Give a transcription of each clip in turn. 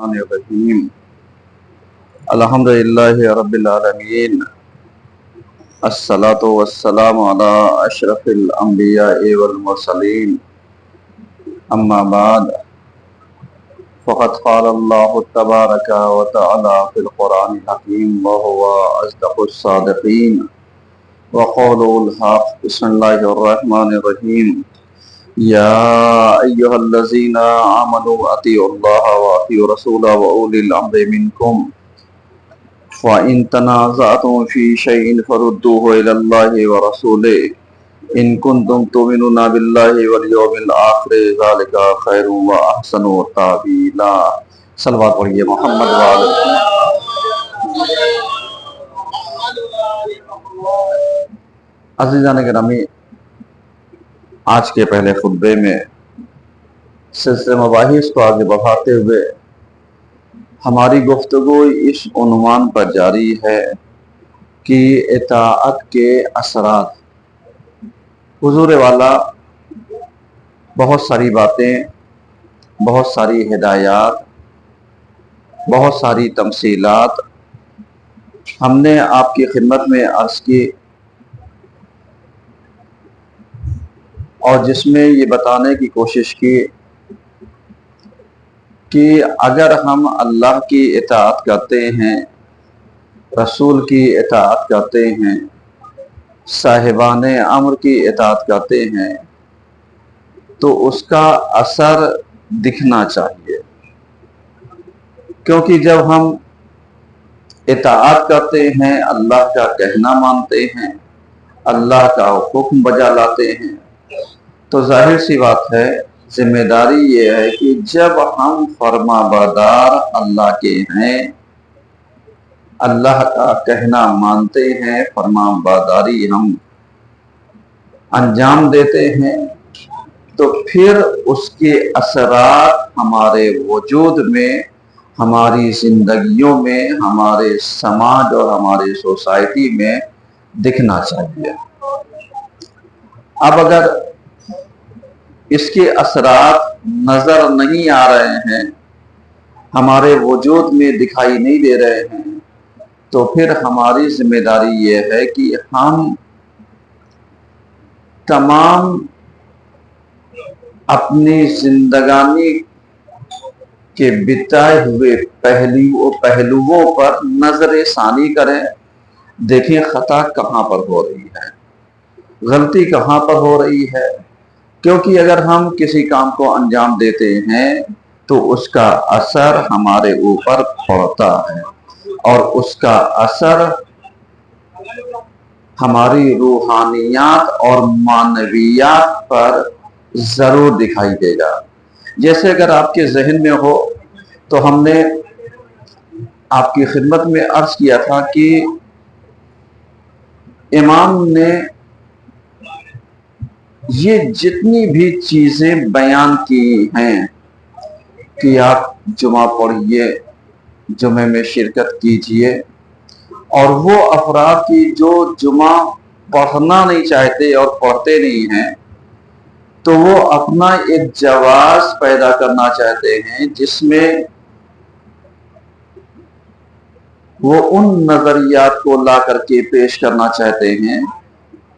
الرحمن الرحیم الحمدللہ رب العالمین الصلاۃ والسلام علی اشرف الانبیاء والمرسلین اما بعد فقد قال اللہ تبارک وتعالی فی القرآن الحکیم وهو اصدق الصادقین وقوله الحق بسم اللہ الرحمن الرحیم یا ایہا الذین آمنوا اطیعوا اللہ واطیعوا الرسول واولی الامر منکم فإن تنازعتم في شيء فردوه إلى الله ورسوله إن كنتم تؤمنون بالله واليوم الآخر ذلك خير وأحسن تأويلا صلوات پڑھیے محمد وعلی عزیزان گرامی، آج کے پہلے خطبے میں سلسلہ مباحث کو آگے بڑھاتے ہوئے ہماری گفتگو اس عنوان پر جاری ہے کہ اطاعت کے اثرات۔ حضور والا بہت ساری باتیں، بہت ساری ہدایات، بہت ساری تمثیلات ہم نے آپ کی خدمت میں عرض کی، اور جس میں یہ بتانے کی کوشش کی کہ اگر ہم اللہ کی اطاعت کرتے ہیں، رسول کی اطاعت کرتے ہیں، صاحبان امر کی اطاعت کرتے ہیں تو اس کا اثر دکھنا چاہیے، کیونکہ جب ہم اطاعت کرتے ہیں، اللہ کا کہنا مانتے ہیں، اللہ کا حکم بجا لاتے ہیں، تو ظاہر سی بات ہے، ذمہ داری یہ ہے کہ جب ہم فرما بردار اللہ کے ہیں، اللہ کا کہنا مانتے ہیں، فرما برداری ہم انجام دیتے ہیں، تو پھر اس کے اثرات ہمارے وجود میں، ہماری زندگیوں میں، ہمارے سماج اور ہماری سوسائٹی میں دکھنا چاہیے۔ اب اگر اس کے اثرات نظر نہیں آ رہے ہیں، ہمارے وجود میں دکھائی نہیں دے رہے ہیں، تو پھر ہماری ذمہ داری یہ ہے کہ ہم تمام اپنی زندگانی کے بتائے ہوئے پہلوؤں پر نظر ثانی کریں، دیکھیں خطا کہاں پر ہو رہی ہے، غلطی کہاں پر ہو رہی ہے، کیونکہ اگر ہم کسی کام کو انجام دیتے ہیں تو اس کا اثر ہمارے اوپر پڑتا ہے، اور اس کا اثر ہماری روحانیات اور معنویات پر ضرور دکھائی دے گا۔ جیسے اگر آپ کے ذہن میں ہو تو ہم نے آپ کی خدمت میں عرض کیا تھا کہ امام نے یہ جتنی بھی چیزیں بیان کی ہیں کہ آپ جمعہ پڑھیے، جمعے میں شرکت کیجئے، اور وہ افراد کی جو جمعہ پڑھنا نہیں چاہتے اور پڑھتے نہیں ہیں، تو وہ اپنا ایک جواز پیدا کرنا چاہتے ہیں جس میں وہ ان نظریات کو لا کر کے پیش کرنا چاہتے ہیں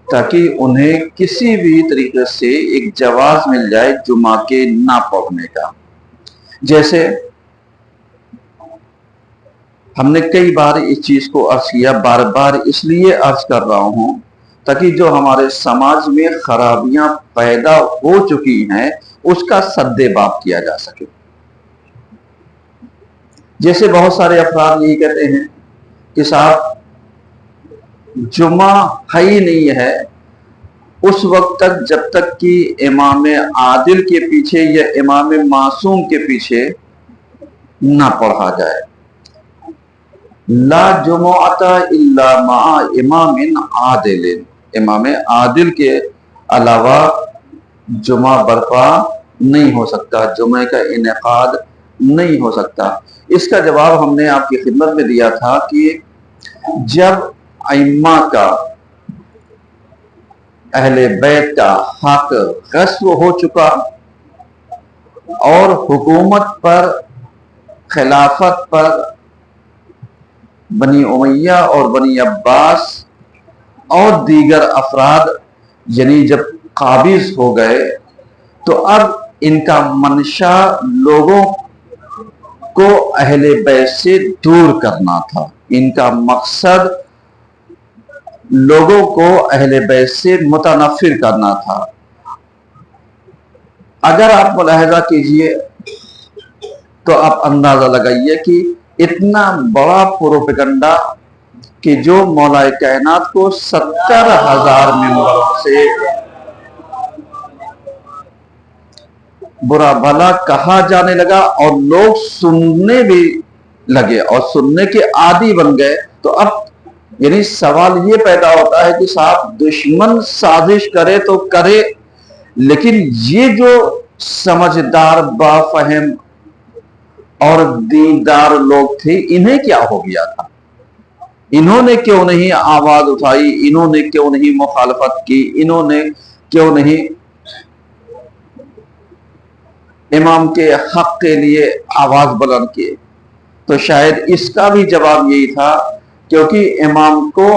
تاکہ انہیں کسی بھی طریقے سے ایک جواز مل جائے جمعہ کے نہ پڑھنے کا۔ جیسے ہم نے کئی بار اس چیز کو عرض کیا، بار بار اس لیے عرض کر رہا ہوں تاکہ جو ہمارے سماج میں خرابیاں پیدا ہو چکی ہیں اس کا سد باب کیا جا سکے۔ جیسے بہت سارے افراد یہی کہتے ہیں کہ صاحب جمعہ ہے ہی نہیں ہے اس وقت تک جب تک کہ امام عادل کے پیچھے یا امام معصوم کے پیچھے نہ پڑھا جائے۔ لا جمعۃ الا مع امام عادل، امام عادل کے علاوہ جمعہ برپا نہیں ہو سکتا، جمعہ کا انعقاد نہیں ہو سکتا۔ اس کا جواب ہم نے آپ کی خدمت میں دیا تھا کہ جب ائمہ کا، اہل بیت کا حق غصب ہو چکا اور حکومت پر खिलाफत पर बनी उमैया और बनी अब्बास और दीगर अफराद यानी जब काबिज हो गए, तो अब इनका मंशा लोगों को अहले बैत से दूर करना था। इनका मकसद लोगों को अहले बैत से मुतनफिर करना था। अगर आप मुलाहिजा कीजिए तो आप अंदाजा लगाइए कि इतना बड़ा प्रोपेगेंडा कि जो मौलाए कायनात को 70,000 मिंबरों से बुरा भला कहा जाने लगा और लोग सुनने भी लगे और सुनने के आदी बन गए, तो अब यानी सवाल ये पैदा होता है कि साहब दुश्मन साजिश करे तो करे, लेकिन ये जो समझदार बाफहम और दीनदार लोग थे, इन्हें क्या हो गया था? इन्होंने क्यों नहीं आवाज उठाई? इन्होंने क्यों नहीं मुखालफत की? इन्होंने क्यों नहीं इमाम के हक के लिए आवाज बुलंद की? तो शायद इसका भी जवाब यही था, क्योंकि इमाम को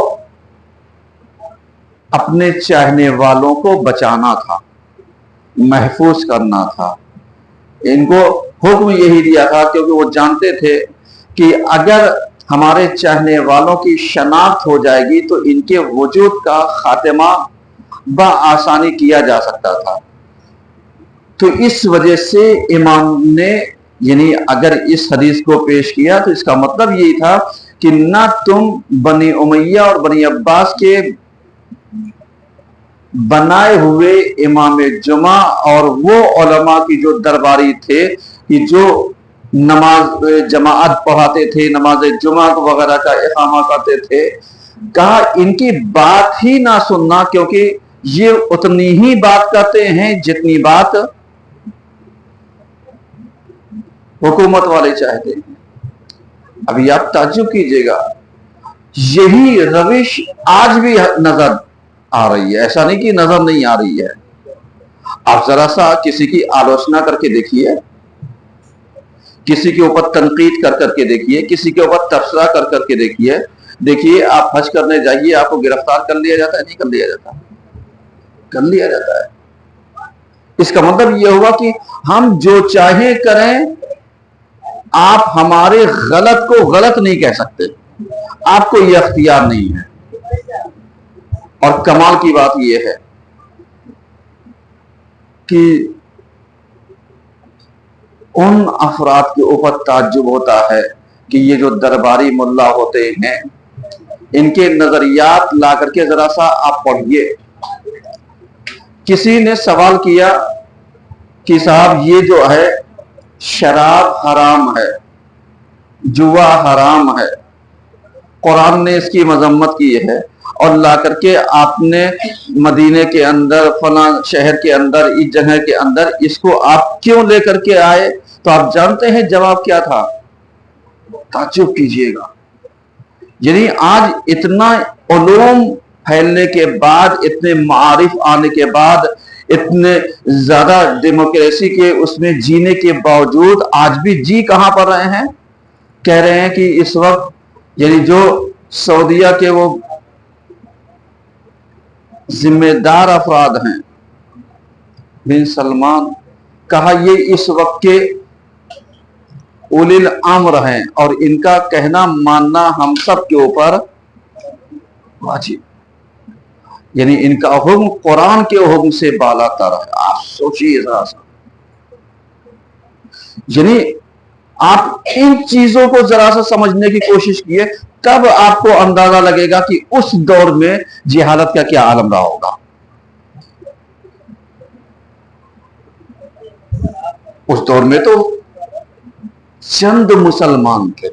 अपने चाहने वालों को बचाना था, महफूज करना था। इनको हुक्म यही दिया था, क्योंकि वो जानते थे कि अगर हमारे चाहने वालों की शनाख्त हो जाएगी तो इनके वजूद का खात्मा बआसानी किया जा सकता था। तो इस वजह से इमाम ने यानी अगर इस हदीस को पेश किया तो इसका मतलब यही था कि ना तुम बनी उमैया और बनी अब्बास के बनाए हुए इमाम जुमा और वो उलमा की जो दरबारी थे कि जो नमाज जमाअत पढ़ाते थे, नमाज जुमा वगैरह का इकामा करते थे, कहा इनकी बात ही ना सुनना, क्योंकि ये उतनी ही बात करते हैं जितनी बात हुकूमत वाले चाहते हैं। अभी आप ताज्जुब कीजिएगा, यही रविश आज भी नजर आ रही है, ऐसा नहीं कि नजर नहीं आ रही है। आप जरा सा किसी की आलोचना करके देखिए, किसी के ऊपर तनकीद कर करके देखिए, किसी के ऊपर तबसरा कर करके देखिए आप हज करने जाइए, आपको गिरफ्तार कर लिया जाता है? नहीं कर लिया जाता? कर लिया जाता है। इसका मतलब यह हुआ कि हम जो चाहे करें, आप हमारे गलत को गलत नहीं कह सकते, आपको यह अख्तियार नहीं है। और कमाल की बात यह है कि उन अफराद के ऊपर ताज्जुब होता है कि ये जो दरबारी मुल्ला होते हैं, इनके नजरियात ला करके जरा सा आप पढ़िए। किसी ने सवाल किया कि साहब ये जो है शराब हराम है, जुआ हराम है, कुरान ने इसकी मजम्मत की है, और ला करके आपने मदीने के अंदर, फला शहर के अंदर, इस जगह के अंदर इसको आप क्यों लेकर के आए? तो आप जानते हैं जवाब क्या था? ताज्जुब कीजिएगा। यानी आज इतना उलूम फैलने के बाद, इतने मारिफ आने के बाद, इतने ज्यादा डेमोक्रेसी के उसमें जीने के बावजूद आज भी जी कहां पर रहे हैं? कह रहे हैं कि इस वक्त यानी जो सऊदीया के वो जिम्मेदार अफराद हैं, बिन सलमान, कहा ये इस वक्त के उलिल अम्र हैं और इनका कहना मानना हम सब के ऊपर वाजिब, यानी इनका हुक्म कुरान के हुक्म से बालातर है। आप सोचिए जरा सा, यानी आप इन चीजों को जरा सा समझने की कोशिश कीजिए, तब आपको अंदाजा लगेगा कि उस दौर में जिहालत का क्या आलम रहा होगा। उस दौर में तो चंद मुसलमान थे,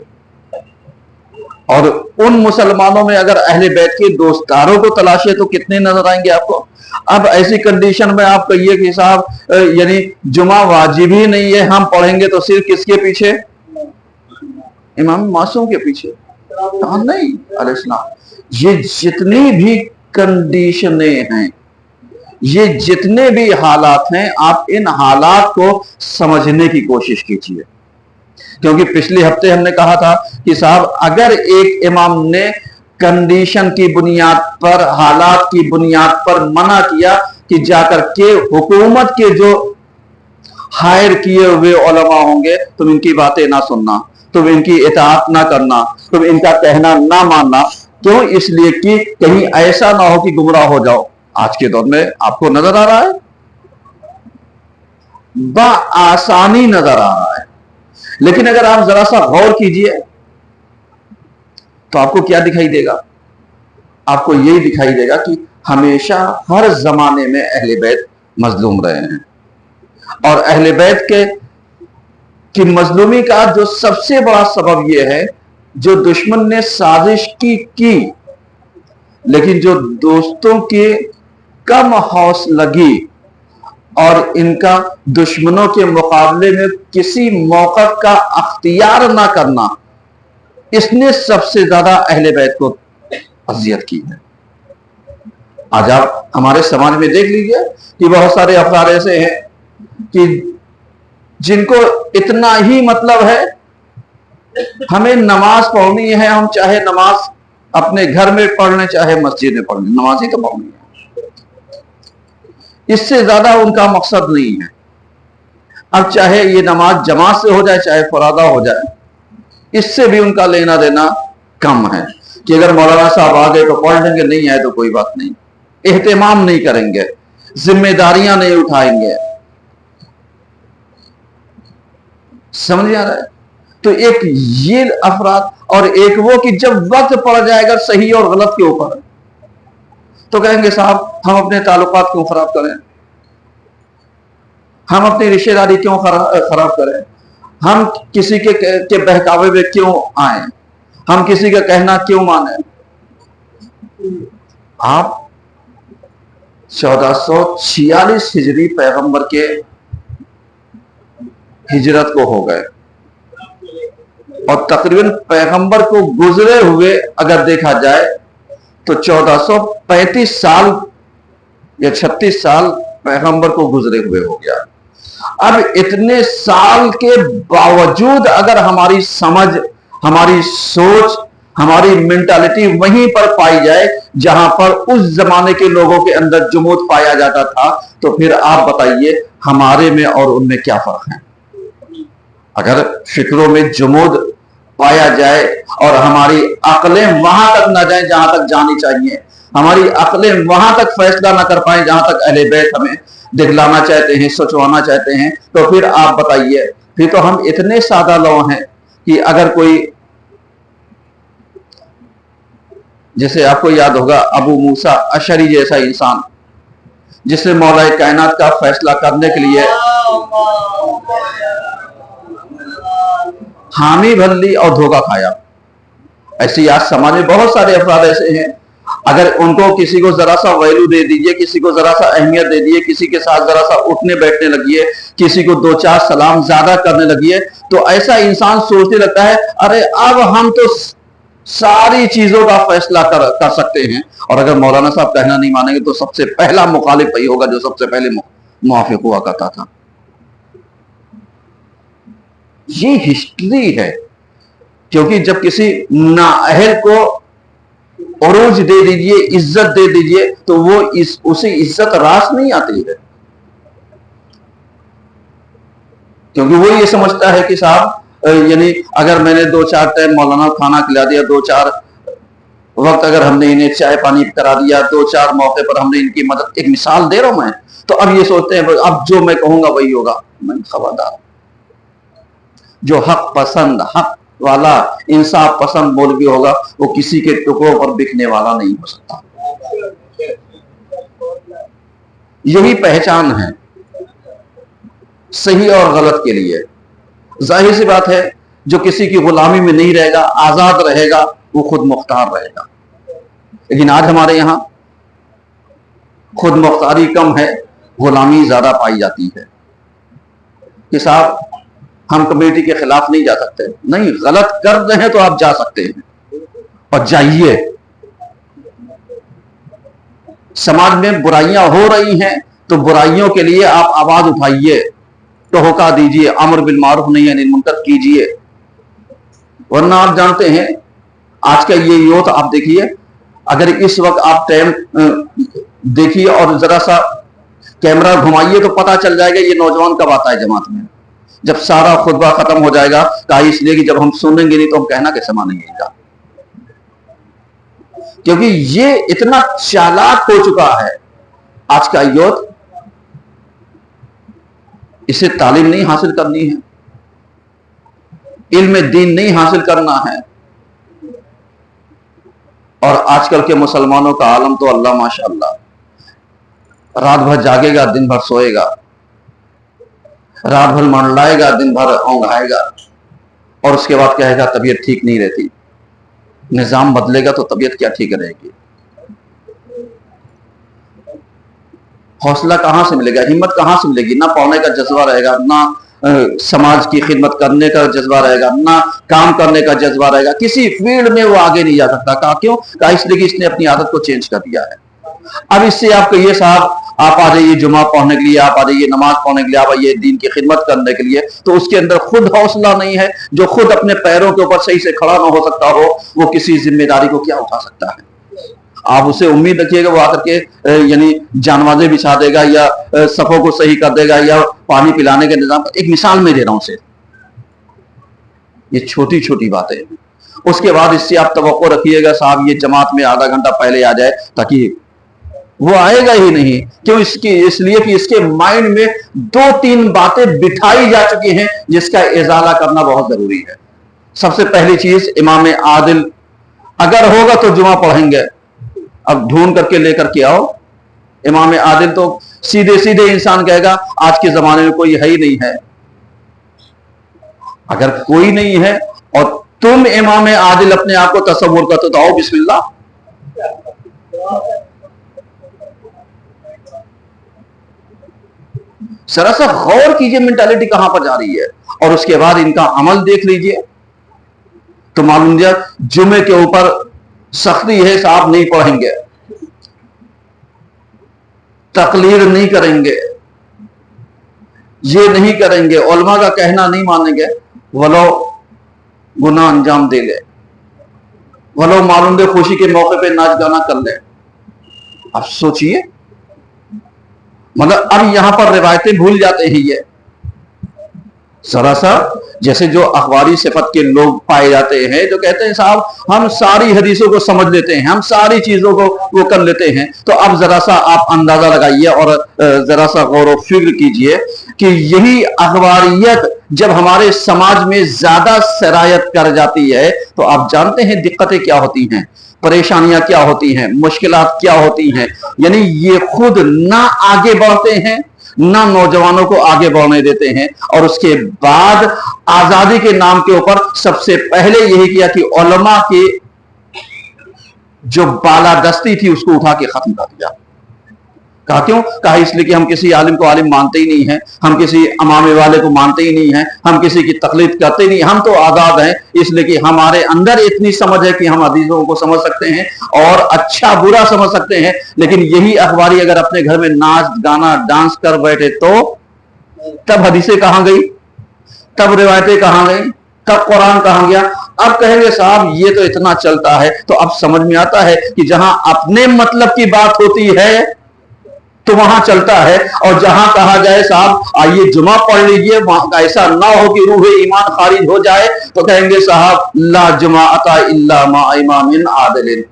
और उन मुसलमानों में अगर अहले बैत के दोस्तारों को तलाशे तो कितने नजर आएंगे आपको। अब ऐसी कंडीशन में आप कहिए कि साहब यानी जुमा वाजिब ही नहीं है, हम पढ़ेंगे तो सिर्फ किसके पीछे? इमाम मासूम के पीछे? नहीं अलैहिस्सलाम। ये जितनी भी कंडीशनें हैं, ये जितने भी हालात हैं, आप इन हालात को समझने की कोशिश कीजिए। क्योंकि पिछले हफ्ते हमने कहा था कि साहब अगर एक इमाम ने कंडीशन की बुनियाद पर, हालात की बुनियाद पर मना किया कि जाकर के हुकूमत के जो हायर किए हुए उलमा होंगे तुम इनकी बातें ना सुनना, तुम इनकी इताअत ना करना, तुम इनका कहना ना मानना, क्यों? इसलिए कि कहीं ऐसा ना हो कि गुमराह हो जाओ। आज के दौर में आपको नजर आ रहा है, आसानी नजर आ रहा है, लेकिन अगर आप जरा सा गौर कीजिए तो आपको क्या दिखाई देगा? आपको यही दिखाई देगा कि हमेशा हर जमाने में अहले बैत मजलूम रहे हैं, और अहले बैत की मजलूमी का जो सबसे बड़ा सबब यह है, जो दुश्मन ने साजिश की, लेकिन जो दोस्तों के कम हौसलगी और इनका दुश्मनों के मुकाबले में किसी मौका का अख्तियार ना करना, इसने सबसे ज्यादा अहले बैत को अजियत की है। आज आप हमारे समाज में देख लीजिए कि बहुत सारे अफराद ऐसे हैं कि जिनको इतना ही मतलब है हमें नमाज पढ़नी है, हम चाहे नमाज अपने घर में पढ़ लें चाहे मस्जिद में पढ़ लें, नमाज ही तो पढ़नी है, इससे ज्यादा उनका मकसद नहीं है। अब चाहे ये नमाज जमात से हो जाए चाहे फरादा हो जाए, इससे भी उनका लेना देना कम है कि अगर मौलाना साहब आ गए तो पढ़ लेंगे, नहीं आए तो कोई बात नहीं, एहतमाम नहीं करेंगे, जिम्मेदारियां नहीं उठाएंगे। समझ आ रहा है? तो एक ये अफराद, और एक वो कि जब वक्त पड़ जाएगा सही और गलत के ऊपर तो कहेंगे साहब हम अपने ताल्लुकात क्यों खराब करें, हम अपनी रिश्तेदारी क्यों खराब करें, हम किसी के बहकावे में क्यों आए, हम किसी का कहना क्यों माने। आप 1446 हिजरी पैगंबर के हिजरत को हो गए, और तकरीबन पैगंबर को गुजरे हुए अगर देखा जाए तो 1435 साल या 36 साल पैगंबर को गुजरे हुए हो गया। अब इतने साल के बावजूद अगर हमारी समझ, हमारी सोच, हमारी मेंटालिटी वहीं पर पाई जाए जहां पर उस जमाने के लोगों के अंदर जुमूद पाया जाता था, तो फिर आप बताइए हमारे में और उनमें क्या फर्क है? अगर फिक्रों में जुमूद पाया जाए और हमारी अक्लें वहां तक ना जाए जहां तक जानी चाहिए, हमारी अक्लें वहां तक फैसला ना कर पाए जहां तक अहले बैत हमें दिखलाना चाहते हैं, सोचवाना चाहते हैं, तो फिर आप बताइए, फिर तो हम इतने सादा लोग हैं कि अगर कोई, जैसे आपको याद होगा अबू मूसा अशरी जैसा इंसान जिसने मौला कायनात का फैसला करने के लिए हामी भर ली और धोखा खाया, ऐसे आज समाज में बहुत सारे अफराद ऐसे हैं, अगर उनको किसी को जरा सा वैल्यू दे दीजिए, किसी को जरा सा अहमियत दे दीजिए, किसी के साथ जरा सा उठने बैठने लगिए, किसी को दो चार सलाम ज्यादा करने लगिए, तो ऐसा इंसान सोचने लगता है अरे अब हम तो सारी चीजों का फैसला कर सकते हैं, और अगर मौलाना साहब कहना नहीं मानेंगे तो सबसे पहला मुखालिफ वही होगा जो सबसे पहले मुआफिक हुआ करता था। ये हिस्ट्री है, क्योंकि जब किसी नाअहल को उरूज दे दीजिए, इज्जत दे दीजिए, तो वो उसे इज्जत रास नहीं आती है, क्योंकि वो ये समझता है कि साहब यानी अगर मैंने दो चार टाइम मौलाना खाना खिला दिया, दो चार वक्त अगर हमने इन्हें चाय पानी करा दिया, दो चार मौके पर हमने इनकी मदद, एक मिसाल दे रहा हूं मैं, तो अब ये सोचते हैं अब जो मैं कहूंगा वही होगा। मैं खबरदार, जो हक पसंद, हक वाला, इंसाफ पसंद मौलवी होगा वो किसी के टुकड़ों पर बिकने वाला नहीं हो सकता। यही पहचान है सही और गलत के लिए। जाहिर सी बात है जो किसी की गुलामी में नहीं रहेगा, आजाद रहेगा, वो खुद मुख्तार रहेगा। लेकिन आज हमारे यहां खुद मुख्तारी कम है, गुलामी ज्यादा पाई जाती है कि साहब हम कमेटी के खिलाफ नहीं जा सकते, नहीं, गलत कर रहे हैं तो आप जा सकते हैं और जाइए। समाज में बुराइयां हो रही हैं तो बुराइयों के लिए आप आवाज उठाइए, टोहका दीजिए, अमर बिल मारूफ नही अनिल मुनकर कीजिए, वरना आप जानते हैं आज का ये यूथ, आप देखिए, अगर इस वक्त आप टाइम देखिए और जरा सा कैमरा घुमाइए तो पता चल जाएगा ये नौजवान कब आता है जमात में, जब सारा खुतबा खत्म हो जाएगा। कहा इसलिए कि जब हम सुनेंगे नहीं तो हम कहना कैसे मानेंगे, क्योंकि ये इतना चालाक हो चुका है आज का यूथ। इसे तालीम नहीं हासिल करनी है, इल्म दीन नहीं हासिल करना है। और आजकल के मुसलमानों का आलम तो अल्लाह माशाअल्लाह, रात भर जागेगा दिन भर सोएगा, रात भर मंडलाएगा दिन भर औंघाएगा, और उसके बाद कहेगा तबीयत ठीक नहीं रहती। निजाम बदलेगा तो तबीयत क्या ठीक रहेगी? हौसला कहां से मिलेगा, हिम्मत कहां से मिलेगी? ना पढ़ने का जज्बा रहेगा, ना समाज की खिदमत करने का जज्बा रहेगा, ना काम करने का जज्बा रहेगा, किसी फील्ड में वो आगे नहीं जा सकता। कहा क्यों? कहा इसलिए कि इसने अपनी आदत को चेंज कर दिया है। अब इससे आप कहिए साहब आप आ जाइए जुमा पढ़ने के लिए, आप आ जाइए नमाज पढ़ने के लिए, आप आइए दीन की खिदमत करने के लिए, तो उसके अंदर खुद हौसला नहीं है। जो खुद अपने पैरों के ऊपर सही से खड़ा ना हो सकता हो, वो किसी जिम्मेदारी को क्या उठा सकता है? आप उसे उम्मीद रखिएगा वो आकर के यानी जानवाजे बिछा देगा या सफों को सही कर देगा या पानी पिलाने के निजाम। एक मिसाल में दे रहा हूं सिर्फ, ये छोटी छोटी बातें। उसके बाद इससे आप तवक्को रखिएगा साहब ये जमात में आधा घंटा पहले आ जाए, ताकि वो आएगा ही नहीं। क्यों? इसलिए कि इसके माइंड में 2-3 बातें बिठाई जा चुकी हैं जिसका इजाला करना बहुत जरूरी है। सबसे पहली चीज, इमाम आदिल अगर होगा तो जुमा पढ़ेंगे। अब ढूंढ करके लेकर के आओ इमाम आदिल, तो सीधे सीधे इंसान कहेगा आज के जमाने में कोई है ही नहीं है। अगर कोई नहीं है और तुम इमाम आदिल अपने आप को तसव्वुर करते तो आओ बिस्मिल्लाह। जरा सा गौर कीजिए मेंटालिटी कहां पर जा रही है, और उसके बाद इनका अमल देख लीजिए तो मालूम दिया जुमे के ऊपर सख्ती है साहब, नहीं पढ़ेंगे, तकलीर नहीं करेंगे, ये नहीं करेंगे, उलमा का कहना नहीं मानेंगे, वलो गुनाह अंजाम दे ले, वलो मालूम दे खुशी के मौके पे नाच गाना कर ले। अब सोचिए, मतलब अब यहां पर रिवायतें भूल जाते हैं ये। जरा सा जैसे जो अखबारी सिफत के लोग पाए जाते हैं जो कहते हैं साहब हम सारी हदीसों को समझ लेते हैं, हम सारी चीजों को वो कर लेते हैं। तो अब जरा सा आप अंदाजा लगाइए और जरा सा गौर व फिक्र कीजिए कि यही अखबारियत जब हमारे समाज में ज्यादा सरायत कर जाती है तो आप जानते हैं दिक्कतें क्या होती हैं, परेशानियां क्या होती हैं, मुश्किलात क्या होती हैं। यानी ये खुद ना आगे बढ़ते हैं ना नौजवानों को आगे बढ़ने देते हैं, और उसके बाद आजादी के नाम के ऊपर सबसे पहले यही किया कि उलमा की जो बालादस्ती थी उसको उठा के खत्म कर दिया। कहा क्यों? कहा इसलिए कि हम किसी आलिम को आलिम मानते ही नहीं है, हम किसी अमामे वाले को मानते ही नहीं है, हम किसी की तकलीफ करते ही नहीं, हम तो आजाद हैं। इसलिए कि हमारे अंदर इतनी समझ है कि हम हदीसों को समझ सकते हैं और अच्छा बुरा समझ सकते हैं। लेकिन यही अखबारी अगर अपने घर में नाच गाना डांस कर बैठे तो तब हदीसें कहां गई, तब रिवायतें कहां गई, तब कुरान कहां गया? अब कहेंगे साहब ये तो इतना चलता है। तो अब समझ में आता है कि जहां अपने मतलब की बात होती है तो वहां चलता है, और जहां कहा जाए साहब आइए जुमा पढ़ लीजिए, वहां ऐसा ना हो कि रूह ईमान खारिज हो जाए तो कहेंगे साहब ला जुमाअता इल्ला मा इमामिन आदिलिन।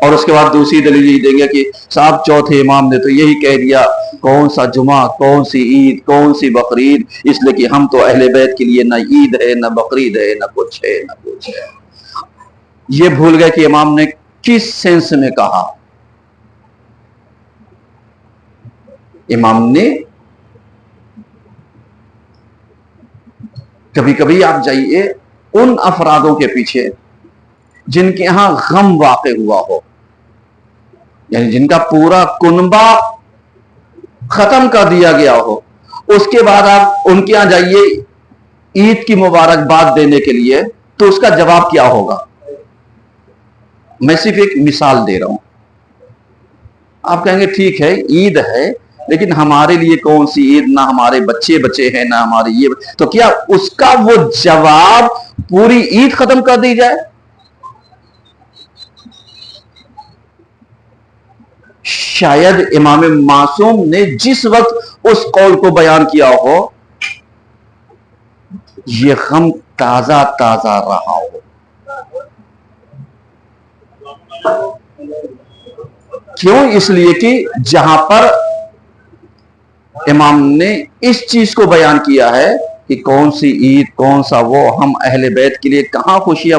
और उसके बाद दूसरी दलील ये देंगे कि साहब चौथे इमाम ने तो यही कह दिया, कौन सा जुमा, कौन सी ईद, कौन सी बकरीद, इसलिए कि हम तो अहले बैत के लिए न ईद है न बकरीद है न कुछ है न कुछ है। ये भूल गए कि इमाम ने किस सेंस में कहा। इमाम ने कभी कभी आप जाइए उन अफरादों के पीछे जिनके यहां गम वाक़े हुआ हो, यानी जिनका पूरा कुनबा खत्म कर दिया गया हो, उसके बाद आप उनके यहां जाइए ईद की मुबारकबाद देने के लिए, तो उसका जवाब क्या होगा? मैं सिर्फ एक मिसाल दे रहा हूं। आप कहेंगे ठीक है ईद है, لیکن ہمارے لیے کون سی عید؟ نہ ہمارے بچے بچے ہیں، نہ ہمارے یہ، تو کیا اس کا وہ جواب پوری عید ختم کر دی جائے؟ شاید امام معصوم نے جس وقت اس قول کو بیان کیا ہو یہ غم تازہ تازہ رہا ہو. کیوں؟ اس لیے کہ جہاں پر امام نے اس چیز کو بیان کیا ہے کہ کون سی عید، کون سا وہ، ہم اہل بیت کے لیے کہاں خوشیاں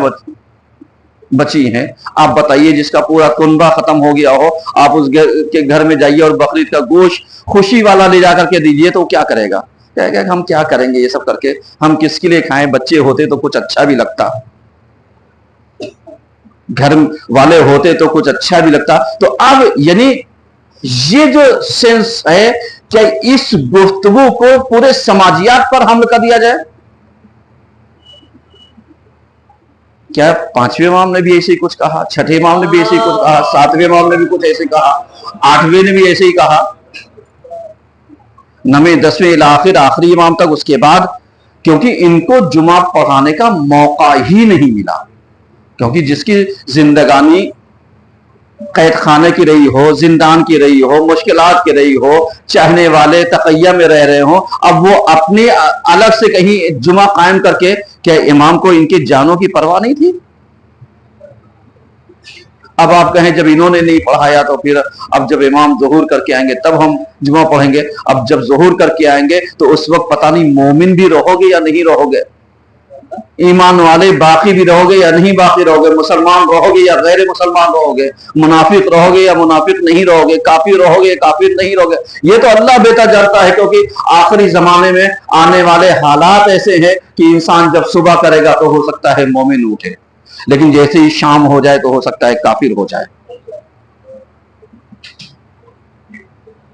بچی ہیں. آپ بتائیے جس کا پورا کنبہ ختم ہو گیا ہو، آپ اس کے گھر میں جائیے اور بقرعید کا گوشت خوشی والا لے جا کر کے دیجئے تو کیا کرے گا؟ کہے گا ہم کیا کریں گے یہ سب کر کے، ہم کس کے لیے کھائیں؟ بچے ہوتے تو کچھ اچھا بھی لگتا، گھر والے ہوتے تو کچھ اچھا بھی لگتا. تو اب یعنی یہ جو سینس ہے کہ اس گفتگو کو پورے سماجیات پر حمل کر دیا جائے. کیا پانچویں امام نے بھی ایسے ہی کچھ کہا، چھٹے امام نے بھی ایسے ہی کچھ کہا، ساتویں امام نے بھی کچھ ایسے کہا، آٹھویں نے بھی ایسے ہی کہا، نویں دسویں الاخر آخری امام تک اس کے بعد، کیونکہ ان کو جمعہ پڑھانے کا موقع ہی نہیں ملا. کیونکہ جس کی زندگانی قید خانے کی رہی ہو، زندان کی رہی ہو، مشکلات کی رہی ہو، چاہنے والے تقیہ میں رہ رہے ہوں، اب وہ اپنے الگ سے کہیں جمعہ قائم کر کے، کیا امام کو ان کی جانوں کی پرواہ نہیں تھی؟ اب آپ کہیں جب انہوں نے نہیں پڑھایا تو پھر اب جب امام ظہور کر کے آئیں گے تب ہم جمعہ پڑھیں گے. اب جب ظہور کر کے آئیں گے تو اس وقت پتہ نہیں مومن بھی رہو گے یا نہیں رہو گے، ایمان والے باقی بھی رہو گے یا نہیں باقی رہو گے، مسلمان رہو گے یا غیر مسلمان رہو گے، منافق رہو گے یا منافق نہیں رہو گے، کافر رہو گے یا کافر نہیں رہو گے. یہ تو اللہ بہتر جانتا ہے، کیونکہ آخری زمانے میں آنے والے حالات ایسے ہیں کہ انسان جب صبح کرے گا تو ہو سکتا ہے مومن اٹھے، لیکن جیسے ہی شام ہو جائے تو ہو سکتا ہے کافر ہو جائے.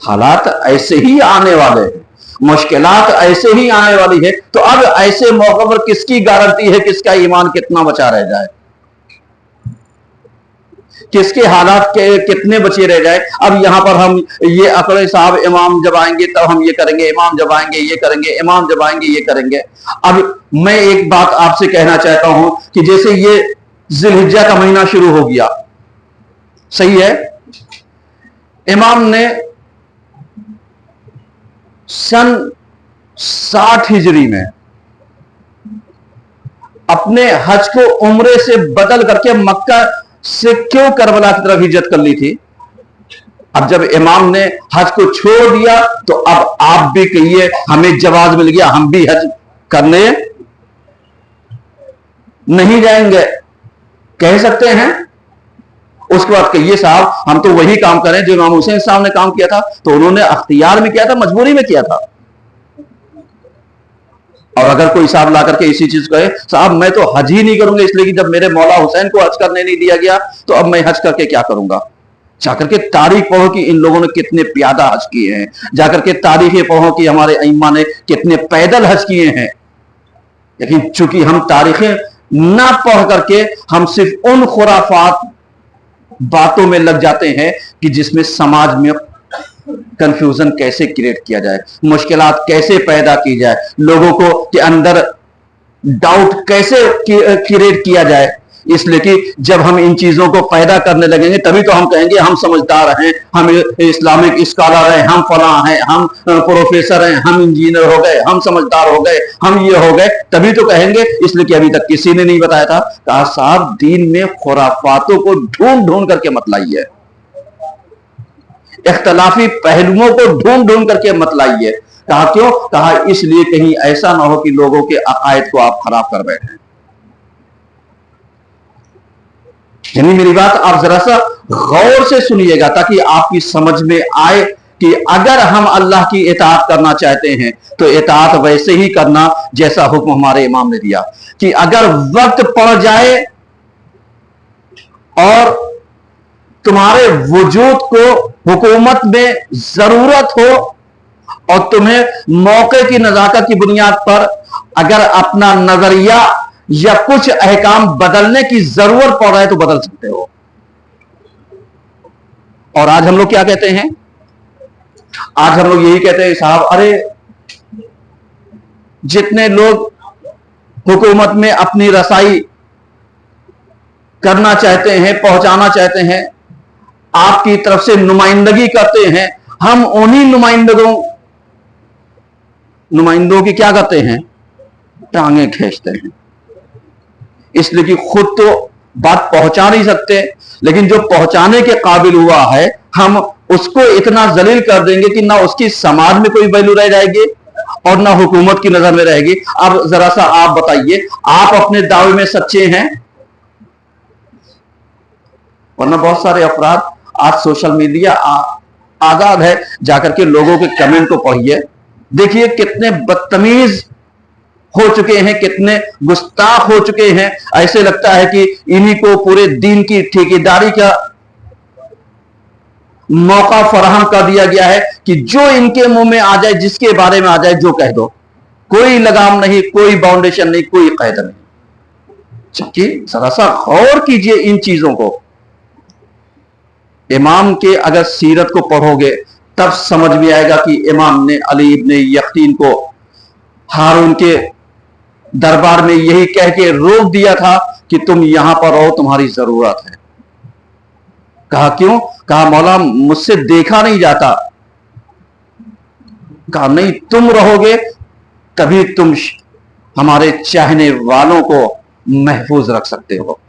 حالات ایسے ہی آنے والے ہیں، مشکلات ایسے ہی آنے والی ہے. تو اب ایسے موقع پر کس کی گارنٹی ہے کس کا ایمان کتنا بچا رہ جائے، کس کے حالات کتنے بچے رہ جائے. اب یہاں پر ہم یہ اکڑے صاحب امام جب آئیں گے تب ہم یہ کریں گے، امام جب آئیں گے یہ کریں گے، امام جب آئیں گے یہ کریں گے. اب میں ایک بات آپ سے کہنا چاہتا ہوں کہ جیسے یہ ذی الحجہ کا مہینہ شروع ہو گیا، صحیح ہے، امام نے سن 60 ہجری میں اپنے حج کو عمرے سے بدل کر کے مکہ سے کیوں کربلا کی طرف ہجرت کر لی تھی؟ اب جب امام نے حج کو چھوڑ دیا تو اب آپ بھی کہیے ہمیں جواز مل گیا، ہم بھی حج کرنے نہیں جائیں گے، کہہ سکتے ہیں. اس کے بعد کہیے صاحب ہم تو وہی کام کریں جو امام حسین صاحب نے کام کیا تھا، تو انہوں نے اختیار میں کیا تھا، مجبوری میں کیا تھا. اور اگر کوئی صاحب لا کر کے اسی چیز کہے صاحب میں تو حج ہی نہیں کروں گا اس لیے کہ جب میرے مولا حسین کو حج کرنے نہیں دیا گیا تو اب میں حج کر کے کیا کروں گا. جا کر کے تاریخ پڑھو کہ ان لوگوں نے کتنے پیادہ حج کیے ہیں، جا کر کے تاریخیں پڑھو کہ ہمارے ائمہ نے کتنے پیدل حج کیے ہیں. لیکن چونکہ ہم تاریخیں نہ پڑھ کر کے ہم صرف ان خرافات باتوں میں لگ جاتے ہیں کہ جس میں سماج میں کنفیوژن کیسے کریٹ کیا جائے، مشکلات کیسے پیدا کی جائے، لوگوں کو کے اندر ڈاؤٹ کیسے کریٹ کیا جائے. اس لیے کہ جب ہم ان چیزوں کو پیدا کرنے لگیں گے تبھی تو ہم کہیں گے ہم سمجھدار ہیں، ہم اسلامک اسکالر ہیں، ہم فلاں ہیں، ہم پروفیسر ہیں، ہم انجینئر ہو گئے، ہم سمجھدار ہو گئے، ہم یہ ہو گئے، تبھی تو کہیں گے. اس لیے کہ ابھی تک کسی نے نہیں بتایا تھا. کہا صاحب دین میں خرافاتوں کو ڈھونڈ ڈھونڈ کر کے مت لائیے، اختلافی پہلوؤں کو ڈھونڈ ڈھونڈ کر کے مت لائیے. کہا کیوں؟ کہا اس لیے کہیں ایسا نہ ہو کہ لوگوں کے عقائد کو آپ خراب کر بیٹھیں. یعنی میری بات آپ ذرا سا غور سے سنیے گا تاکہ آپ کی سمجھ میں آئے کہ اگر ہم اللہ کی اطاعت کرنا چاہتے ہیں تو اطاعت ویسے ہی کرنا جیسا حکم ہمارے امام نے دیا، کہ اگر وقت پڑ جائے اور تمہارے وجود کو حکومت میں ضرورت ہو اور تمہیں موقع کی نزاکت کی بنیاد پر اگر اپنا نظریہ یا کچھ احکام بدلنے کی ضرورت پڑ رہا ہے تو بدل سکتے ہو. اور آج ہم لوگ کیا کہتے ہیں؟ आज हम लोग यही कहते हैं साहब, अरे जितने लोग हुकूमत में अपनी रसाई करना चाहते हैं, पहुंचाना चाहते हैं, आपकी तरफ से नुमाइंदगी करते हैं, हम उन्हीं नुमाइंदों की क्या करते हैं, टांगे खींचते हैं। इसलिए कि खुद तो बात पहुंचा नहीं सकते, लेकिन जो पहुंचाने के काबिल हुआ है हम उसको इतना जलील कर देंगे कि ना उसकी समाज में कोई वैल्यू रह जाएगी और ना हुकूमत की नजर में रहेगी। अब जरा सा आप बताइए, आप अपने दावे में सच्चे हैं? वरना बहुत सारे अफराद, आज सोशल मीडिया आजाद है, जाकर के लोगों के कमेंट को पढ़िए, देखिए कितने बदतमीज हो चुके हैं, कितने गुस्ताख हो चुके हैं। ऐसे लगता है कि इन्हीं को पूरे दीन की ठेकेदारी का मौका फराहम कर दिया गया है कि जो इनके मुंह में आ जाए, जिसके बारे में आ जाए, जो कह दो, कोई लगाम नहीं, कोई बाउंडेशन नहीं, कोई कैद नहीं। जबकि जरा सा गौर कीजिए इन चीजों को। इमाम के अगर सीरत को पढ़ोगे तब समझ में आएगा कि इमाम ने अली इब्ने यकीन को हारून के दरबार में यही कह के रोक दिया था कि तुम यहां पर रहो, तुम्हारी जरूरत है। कहा क्यों? कहा मौला मुझसे देखा नहीं जाता। कहा नहीं, तुम रहोगे तभी तुम हमारे चाहने वालों को महफूज रख सकते हो,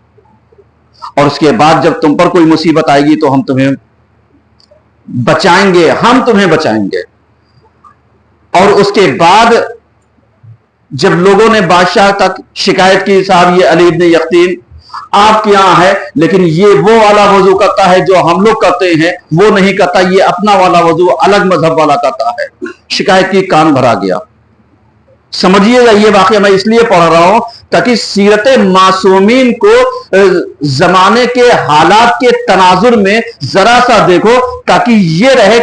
और उसके बाद जब तुम पर कोई मुसीबत आएगी तो हम तुम्हें बचाएंगे, हम तुम्हें बचाएंगे। और उसके बाद जब लोगों ने बादशाह तक शिकायत की, साहब ये अली इब्ने यकीन आपके यहां है, लेकिन ये वो वाला वजू करता है जो हम लोग करते हैं, वो नहीं करता, ये अपना वाला वजू अलग मजहब वाला करता है। शिकायत की, कान भरा गया। समझिएगा, ये वाकया मैं इसलिए पढ़ रहा हूं ताकि सीरत मासूमीन को जमाने के हालात के तनाजुर में जरा सा देखो, ताकि ये रहे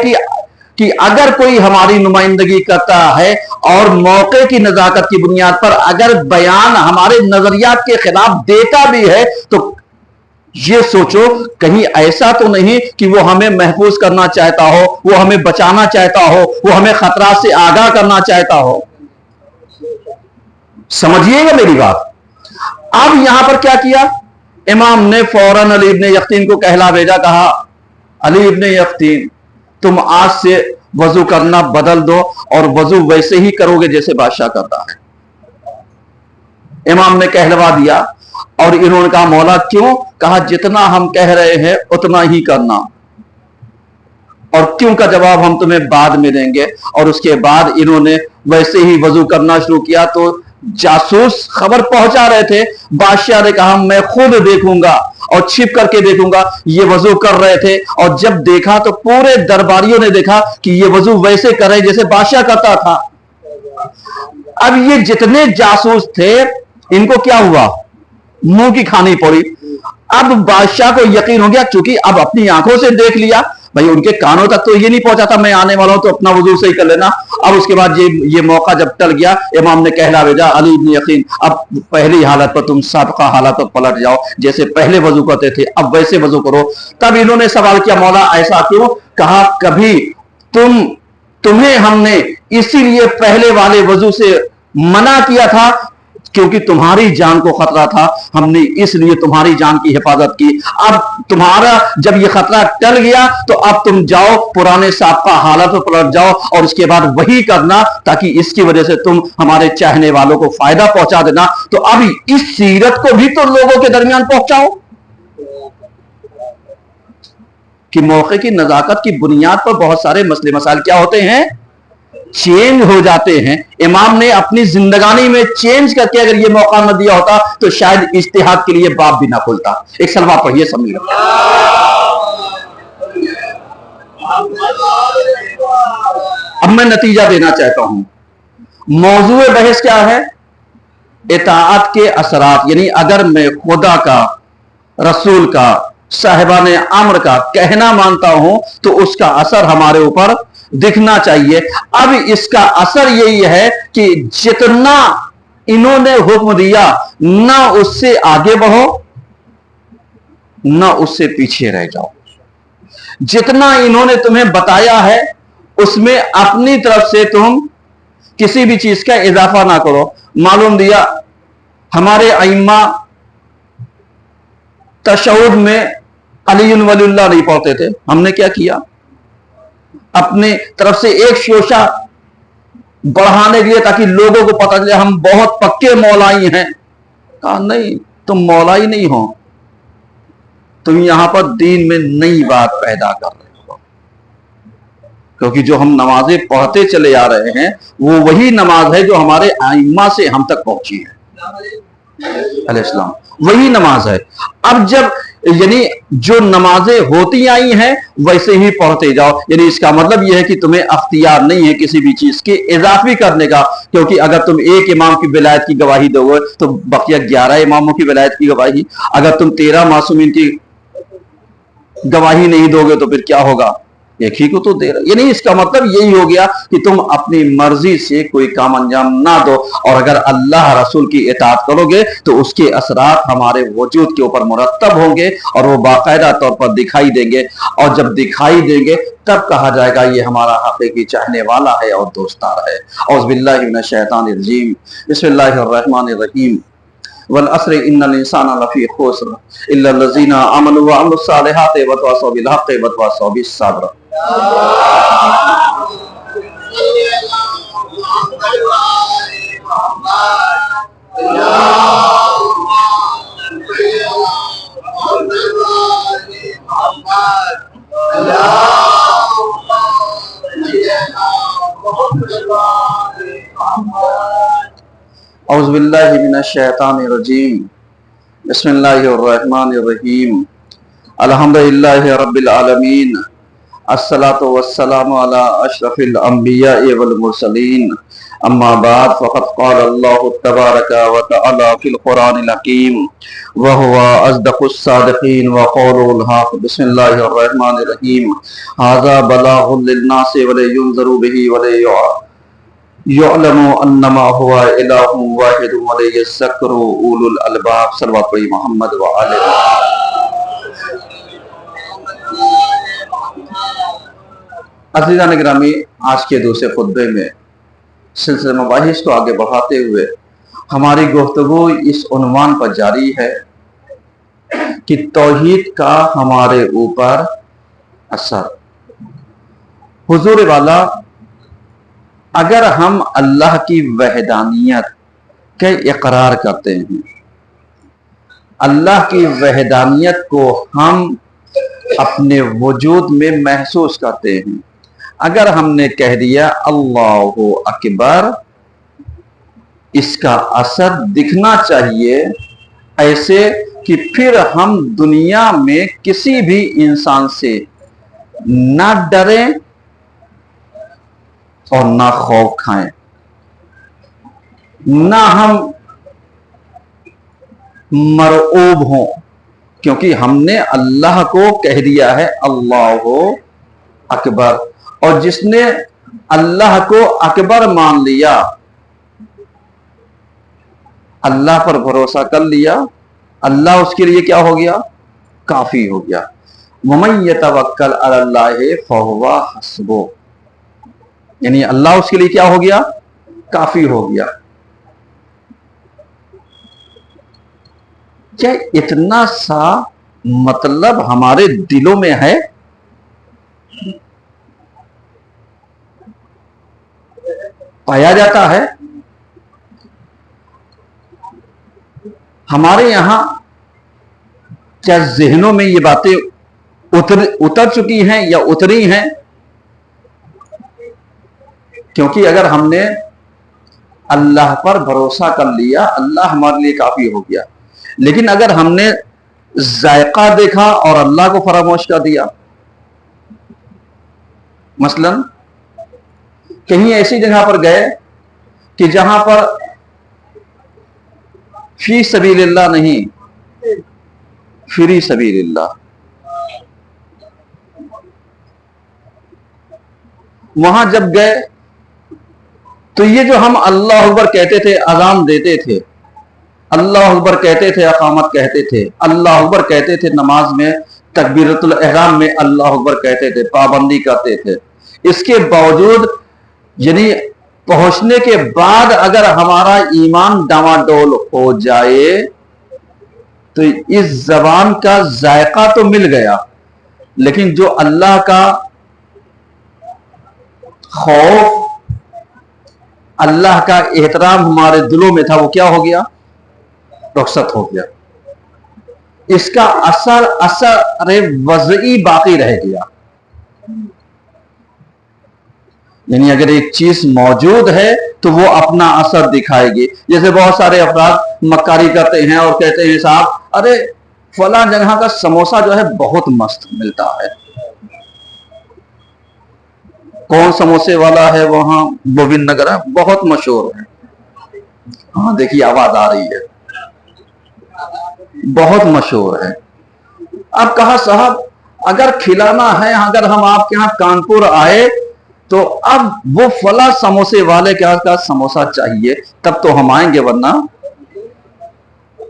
कि अगर कोई हमारी नुमाइंदगी करता है और मौके की नजाकत की बुनियाद पर अगर बयान हमारे नजरियात के खिलाफ देता भी है, तो ये सोचो कहीं ऐसा तो नहीं कि वो हमें महफूज करना चाहता हो, वो हमें बचाना चाहता हो, वो हमें खतरा से आगाह करना चाहता हो। समझिएगा मेरी बात। अब यहां पर क्या किया, इमाम ने फौरन अली इब्ने यकीन को कहला भेजा, कहा अली इब्ने यकीन तुम आज से वजू करना बदल दो और वजू वैसे ही करोगे जैसे बादशाह करता है। इमाम ने कहलवा दिया और इन्होंने कहा मौला क्यों? कहा जितना हम कह रहे हैं उतना ही करना, और क्यों का जवाब हम तुम्हें बाद में देंगे। और उसके बाद इन्होंने वैसे ही वजू करना शुरू किया। तो जासूस खबर पहुंचा रहे थे, बादशाह ने कहा मैं खुद देखूंगा और छिप करके देखूंगा। ये वजू कर रहे थे और जब देखा तो पूरे दरबारियों ने देखा कि ये वजू वैसे कर रहे जैसे बादशाह करता था। अब ये जितने जासूस थे इनको क्या हुआ, मुंह की खानी पड़ी। अब बादशाह को यकीन हो गया, क्योंकि अब अपनी आंखों से देख लिया, भाई उनके कानों तक तो ये नहीं पहुंचा था मैं आने वाला हूं तो अपना वजू से ही कर लेना। अब उसके बाद ये मौका जब टल गया, इमाम ने कहला भेजा अली इब्ने यकीन अब पहली हालत पर तुम साबिका हालत पर पलट जाओ, जैसे पहले वजू करते थे अब वैसे वजू करो। तब इन्होंने सवाल किया मौला ऐसा क्यों? कहा कभी तुम्हें हमने इसीलिए पहले वाले वजू से मना किया था क्योंकि तुम्हारी जान को खतरा था, हमने इसलिए तुम्हारी जान की हिफाजत की। अब तुम्हारा जब ये खतरा टल गया तो अब तुम जाओ पुराने साबिका हालत पर पलट जाओ और उसके बाद वही करना, ताकि इसकी वजह से तुम हमारे चाहने वालों को फायदा पहुंचा देना। तो अब इस सीरत को भी तो लोगों के दरमियान पहुंचाओ कि मौके की नजाकत की बुनियाद पर बहुत सारे मसले मसाइल क्या होते हैं, चेंज हो जाते हैं। इमाम ने अपनी जिंदगानी में चेंज करके अगर ये मौका न दिया होता तो शायद इज्तिहाद के लिए बाप भी ना खुलता। एक सलवा पढ़िए समझ लो। अब मैं नतीजा देना चाहता हूं। मौजूए बहस क्या है? इताअत के असरात, यानी अगर मैं खुदा का, रसूल का, साहिबाने अम्र का कहना मानता हूं तो उसका असर हमारे ऊपर दिखना चाहिए। अब इसका असर यही है कि जितना इन्होंने हुक्म दिया ना उससे आगे बढ़ो ना उससे पीछे रह जाओ। जितना इन्होंने तुम्हें बताया है اس میں اپنی طرف سے تم کسی بھی چیز کا اضافہ نہ کرو. معلوم دیا ہمارے ائمہ تشہد میں علی ولی اللہ نہیں پڑھتے تھے. ہم نے کیا کیا؟ اپنے طرف سے ایک شوشہ بڑھانے کے لیے تاکہ لوگوں کو پتہ چلے ہم بہت پکے مولائی ہیں. کہا نہیں، تم مولائی نہیں ہو، تم یہاں پر دین میں نئی بات پیدا کر رہے ہو. کیونکہ جو ہم نمازیں پڑھتے چلے آ رہے ہیں وہ وہی نماز ہے جو ہمارے ائمہ سے ہم تک پہنچی ہے علیہ السلام، وہی نماز ہے. اب جب یعنی جو نمازیں ہوتی آئی ہیں ویسے ہی پڑھتے جاؤ، یعنی اس کا مطلب یہ ہے کہ تمہیں اختیار نہیں ہے کسی بھی چیز کے اضافی کرنے کا. کیونکہ اگر تم ایک امام کی ولایت کی گواہی دو گے تو بقیہ 11 اماموں کی ولایت کی گواہی، اگر تم 13 معصومین کی گواہی نہیں دو گے تو پھر کیا ہوگا؟ ایک ہی کو تو دے رہے. یعنی اس کا مطلب یہی ہو گیا کہ تم اپنی مرضی سے کوئی کام انجام نہ دو، اور اگر اللہ رسول کی اطاعت کرو گے تو اس کے اثرات ہمارے وجود کے اوپر مرتب ہوں گے اور وہ باقاعدہ طور پر دکھائی دیں گے. اور جب دکھائی دیں گے تب کہا جائے گا یہ ہمارا حقیقی چاہنے والا ہے اور دوستدار ہے. اعوذ باللہ من الشیطان الرجیم، بسم اللہ الرحمن الرحیم. والعصر ان الانسان لفی خسر الا الذین آمنوا وعملوا الصالحات وتواصوا بالحق وتواصوا بالصبر. اعوذ باللہ من الشیطان الرجیم، بسم اللہ الرحمن الرحیم. الحمدللہ رب العالمین، الصلاۃ والسلام علی اشرف الانبیاء والمرسلین. اما بعد فقد قال اللہ تبارک وتعالی فی القرآن الحکیم وهو اصدق الصادقین وقوله الحق. بسم اللہ الرحمن الرحیم. ھذا بلاغ للناس ولینذروا به وليعلموا انما هو الہ واحد وليذکر اولو الالباب. صلوات پڑھی محمد وآلہ. عزیزان گرامی، آج کے دوسرے خطبے میں سلسلہ مباحث کو آگے بڑھاتے ہوئے ہماری گفتگو اس عنوان پر جاری ہے کہ توحید کا ہمارے اوپر اثر. حضور والا، اگر ہم اللہ کی وحدانیت کا اقرار کرتے ہیں، اللہ کی وحدانیت کو ہم اپنے وجود میں محسوس کرتے ہیں، اگر ہم نے کہہ دیا اللہ اکبر، اس کا اثر دکھنا چاہیے ایسے کہ پھر ہم دنیا میں کسی بھی انسان سے نہ ڈریں اور نہ خوف کھائیں، نہ ہم مرعوب ہوں، کیونکہ ہم نے اللہ کو کہہ دیا ہے اللہ اکبر. اور جس نے اللہ کو اکبر مان لیا، اللہ پر بھروسہ کر لیا، اللہ اس کے لیے کیا ہو گیا؟ کافی ہو گیا. وَمَن يَتَوَكَّلْ عَلَى اللَّهِ فَهُوَ حَسْبُهُ، یعنی اللہ اس کے لیے کیا ہو گیا؟ کافی ہو گیا. کیا اتنا سا مطلب ہمارے دلوں میں ہے؟ پایا جاتا ہے؟ ہمارے یہاں کیا ذہنوں میں یہ باتیں اتر چکی ہیں یا اتری ہیں؟ کیونکہ اگر ہم نے اللہ پر بھروسہ کر لیا، اللہ ہمارے لیے کافی ہو گیا. لیکن اگر ہم نے ذائقہ دیکھا اور اللہ کو فراموش کر دیا، مثلا کہیں ایسی جگہ پر گئے کہ جہاں پر فی سبیل اللہ نہیں، فری سبیل اللہ، وہاں جب گئے تو یہ جو ہم اللہ اکبر کہتے تھے، اذان دیتے تھے، اللہ اکبر کہتے تھے، اقامت کہتے تھے، اللہ اکبر کہتے تھے، نماز میں تکبیرۃ الاحرام میں اللہ اکبر کہتے تھے، پابندی کرتے تھے، इसके बावजूद यानी पहुंचने के बाद अगर हमारा ईमान डामाडोल हो जाए तो इस जबान का जायका तो मिल गया, लेकिन जो अल्लाह का खौफ, अल्लाह का एहतराम हमारे दिलों में था, वो क्या हो गया? रुखसत हो गया। इसका असर वज़ई बाकी रह गया। यानी अगर एक चीज मौजूद है तो वो अपना असर दिखाएगी। जैसे बहुत सारे अफराद मक्कारी करते हैं और कहते हैं साहब अरे फला जगह का समोसा जो है बहुत मस्त मिलता है। कौन समोसे वाला है? वहां गोविंद नगर है, बहुत मशहूर है। हाँ देखिए आवाज आ रही है, बहुत मशहूर है। अब कहा साहब अगर खिलाना है, अगर हम आपके यहाँ कानपुर आए तो अब वो फला समोसे वाले का समोसा चाहिए, तब तो हम आएंगे, वरना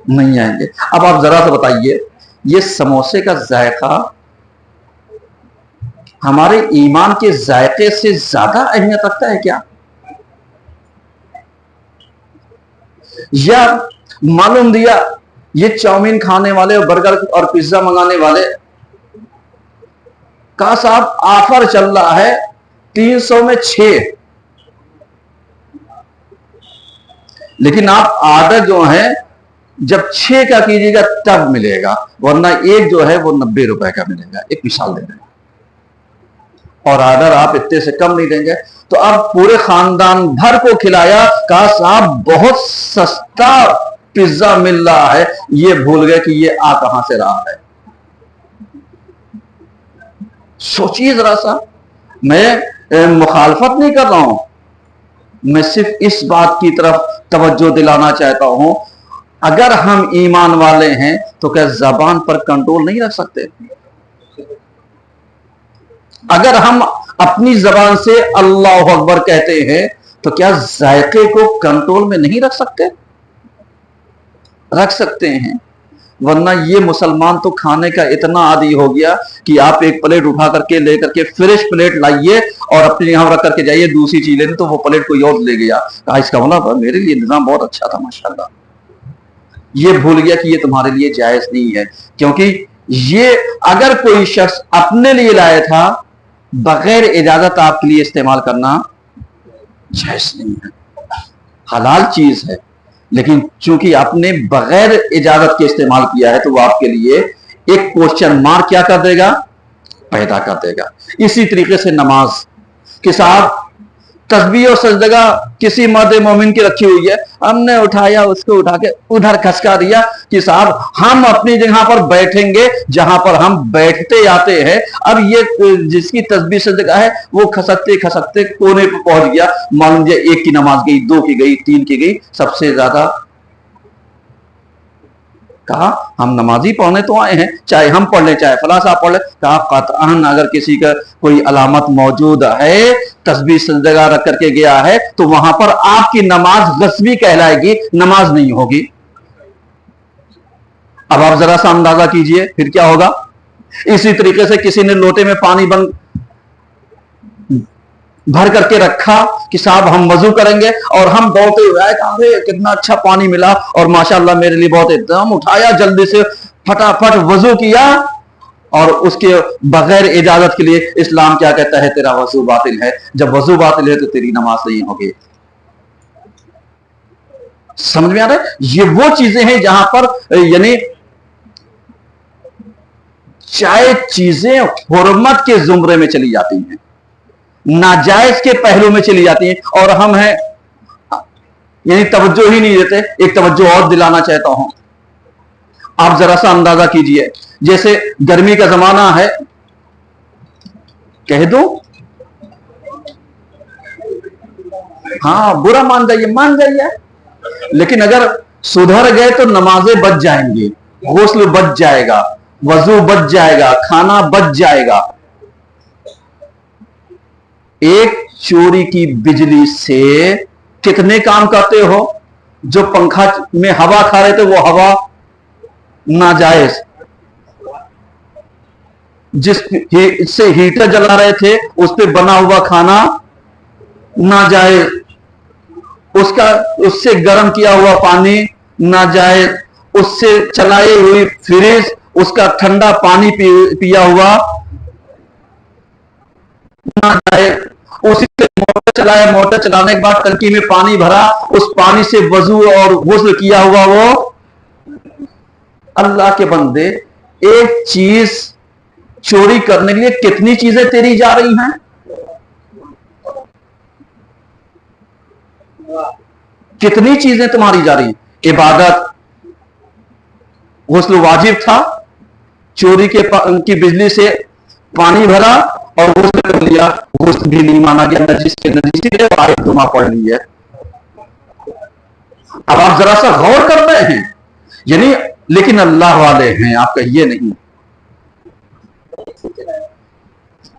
नहीं आएंगे। अब आप जरा सा बताइए, ये समोसे का जायका हमारे ईमान के जायके से ज्यादा अहमियत रखता है क्या? या मालूम दिया ये चाउमीन खाने वाले और बर्गर और पिज्जा मंगाने वाले का साहब ऑफर चल रहा है 300 में 6, लेकिन आप ऑर्डर जो है जब 6 का कीजिएगा तब मिलेगा, वरना एक जो है वो 90 रुपए का मिलेगा। एक मिसाल दे रहे हैं, और ऑर्डर आप इतने से कम नहीं देंगे। तो अब पूरे खानदान भर को खिलाया, कहा साहब बहुत सस्ता पिज्जा मिल रहा है, ये भूल गए कि ये आ कहां से रहा है। सोचिए जरा सा, मैं मुखालफत नहीं कर रहा हूं, मैं सिर्फ इस बात की तरफ तवज्जो दिलाना चाहता हूं, अगर हम ईमान वाले हैं तो क्या जबान पर कंट्रोल नहीं रख सकते? अगर हम अपनी जबान से अल्लाह अकबर कहते हैं तो क्या जायके को कंट्रोल में नहीं रख सकते? रख सकते हैं। वरना ये मुसलमान तो खाने का इतना आदी हो गया कि आप एक प्लेट उठा करके लेकर के फ्रेश प्लेट लाइए और अपने यहां रख करके जाइए, दूसरी चीज लेने तो वो प्लेट कोई और ले गया, कहा इसका मतलब मेरे लिए निजाम बहुत अच्छा था माशाल्लाह। ये भूल गया कि ये तुम्हारे लिए जायज नहीं है, क्योंकि ये अगर कोई शख्स अपने लिए लाया था, बगैर इजाजत आपके लिए इस्तेमाल करना जायज नहीं है। हलाल चीज है, लेकिन चूंकि आपने बगैर इजाजत के इस्तेमाल किया है तो वो आपके लिए एक क्वेश्चन मार्क क्या कर देगा? पैदा कर देगा। इसी तरीके से नमाज के साथ तस्बीह और सजदा किसी मर्द मोमिन की रखी हुई है, हमने उठाया, उसको उठा के उधर खसका दिया कि साहब हम अपनी जगह पर बैठेंगे जहां पर हम बैठते आते हैं। अब ये जिसकी तस्बीह सजदा है वो खसकते खसकते कोने पर पहुंच गया, मान लीजिए 1 की नमाज गई, 2 की गई, 3 की गई, सबसे ज्यादा कहा हम नमाजी पढ़ने तो आए हैं, चाहे हम पढ़ ले चाहे फला साहब पढ़ ले। कहा कतअन अगर किसी का कोई अलामत मौजूद है, तस्बीह सजदा रख करके गया है, तो वहां पर आपकी नमाज गस्बी कहलाएगी, नमाज नहीं होगी। अब आप जरा सा अंदाजा कीजिए फिर क्या होगा। इसी तरीके से किसी ने लोटे में पानी भर करके रखा कि साहब हम वजू करेंगे, और हम दौड़ते हुए आए, अरे कितना अच्छा पानी मिला और माशाल्लाह मेरे लिए बहुत, एकदम उठाया जल्दी से फटाफट वजू किया, और उसके बगैर इजाजत के लिए इस्लाम क्या कहता है? तेरा वजू बातिल है। जब वजू बातिल है तो तेरी नमाज नहीं होगी। समझ में आ रहा है? ये वो चीजें हैं जहां पर यानी चाहे चीजें हुर्मत के जुमरे में चली जाती हैं, नाजायज के पहलू में चली जाती हैं, और हम हैं यानी तवज्जो ही नहीं देते। एक तवज्जो और दिलाना चाहता हूं, आप जरा सा अंदाजा कीजिए, जैसे गर्मी का जमाना है, कह दो हाँ बुरा मान जाइए, लेकिन अगर सुधर गए तो नमाजें बच जाएंगी, गुस्ल बच जाएगा, वजू बच जाएगा, खाना बच जाएगा। एक चोरी की बिजली से कितने काम करते हो? जो पंखा में हवा खा रहे थे वो हवा नाजायज, जिससे हीटर जला रहे थे उस पे बना हुआ खाना ना जाए, उससे गर्म किया हुआ पानी ना जाए, उससे चलाई हुई फ्रिज उसका ठंडा पानी पिया हुआ ना जाए, उसी से मोटर चलाया, मोटर चलाने के बाद टंकी में पानी भरा, उस पानी से वजू और गुस्ल किया हुआ वो। अल्लाह के बंदे, एक चीज चोरी करने के लिए कितनी चीजें तेरी जा रही हैं? कितनी चीजें तुम्हारी जा रही? इबादत, गुस्ल वाजिब था, चोरी की बिजली से पानी भरा और गुस्ल कर लिया, गुस्ल भी नहीं माना गया, नजीस के नजीसी तुम पढ़ ली है। अब आप जरा सा गौर कर रहे हैं, यानी लेकिन अल्लाह वाले हैं, आप कहिए नहीं।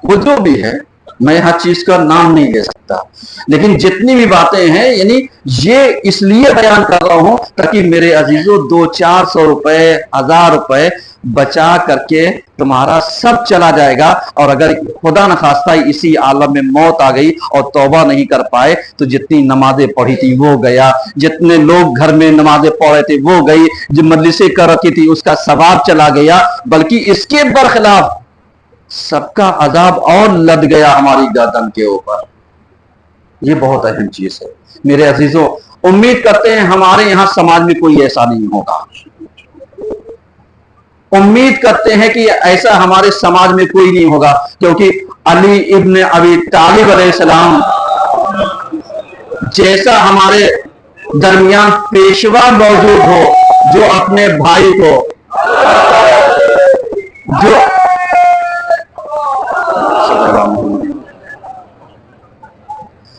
वो जो भी है, मैं हर चीज का नाम नहीं ले सकता, लेकिन जितनी भी बातें हैं, यानी ये इसलिए बयान कर रहा हूं ताकि मेरे अजीजों 200-400 रुपए, 1000 रुपए बचा करके तुम्हारा सब चला जाएगा। और अगर खुदा न खास्ता इसी आलम में मौत आ गई और तौबा नहीं कर पाए तो जितनी नमाजें पढ़ी थी वो गया, जितने लोग घर में नमाजें पढ़े थे वो गई, जो मजलिसें कर रखी थी उसका सवाब चला गया, बल्कि इसके बरखिलाफ सबका अजाब और लद गया हमारी गर्दन के ऊपर। ये बहुत अहम चीज है मेरे अजीजों। उम्मीद करते हैं हमारे यहां समाज में कोई ऐसा नहीं होगा, उम्मीद करते हैं कि ऐसा हमारे समाज में कोई नहीं होगा, क्योंकि अली इब्न अबी तालिब अलैहिस्सलाम जैसा हमारे दरमियान पेशवा मौजूद हो, जो अपने भाई को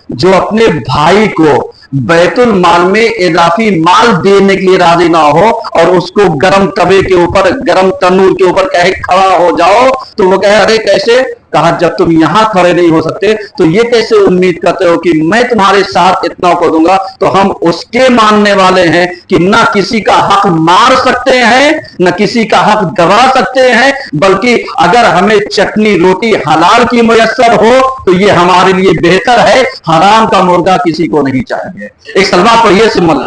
जो अपने भाई को बैतुल माल में इजाफी माल देने के लिए राजी ना हो और उसको गरम तवे के ऊपर, गरम तंदूर के ऊपर कहे खड़ा हो जाओ, तो वो कहे अरे कैसे? कहा जब तुम यहां खड़े नहीं हो सकते तो ये कैसे उम्मीद करते हो कि मैं तुम्हारे साथ इतना कर दूंगा? तो हम उसके मानने वाले हैं कि ना किसी का हक मार सकते हैं, न किसी का हक दबा सकते हैं, बल्कि अगर हमें चटनी रोटी हलाल की मुयस्सर हो तो ये हमारे लिए बेहतर है, हराम का मुर्गा किसी को नहीं चाहिए। एक सलमा पढ़िए सिमल।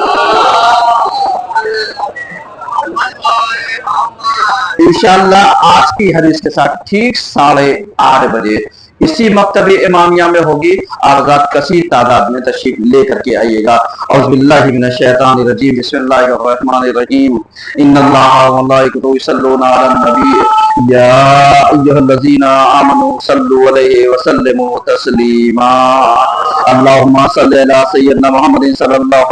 इंशाअल्लाह आज की हदीस के साथ ठीक 8:30 बजे इसी मकतबे इमामिया में होगी। आप कसीर तादाद में तशरीफ लेकर के आइएगा। औज़ुबिल्लाहि मिनश शैतानिर रजीम, बिस्मिल्लाहिर रहमानिर रहीम। इन्नल्लाहा व मलाइकतहु युसल्लूना अलन नबी या अय्युहल्लज़ीना आमनू सल्लु अलैहि व सल्लिमू तस्लीमा। अल्लाहुम्मा सल्लि अला सय्यिदिना मुहम्मदिन सल्लल्लाहु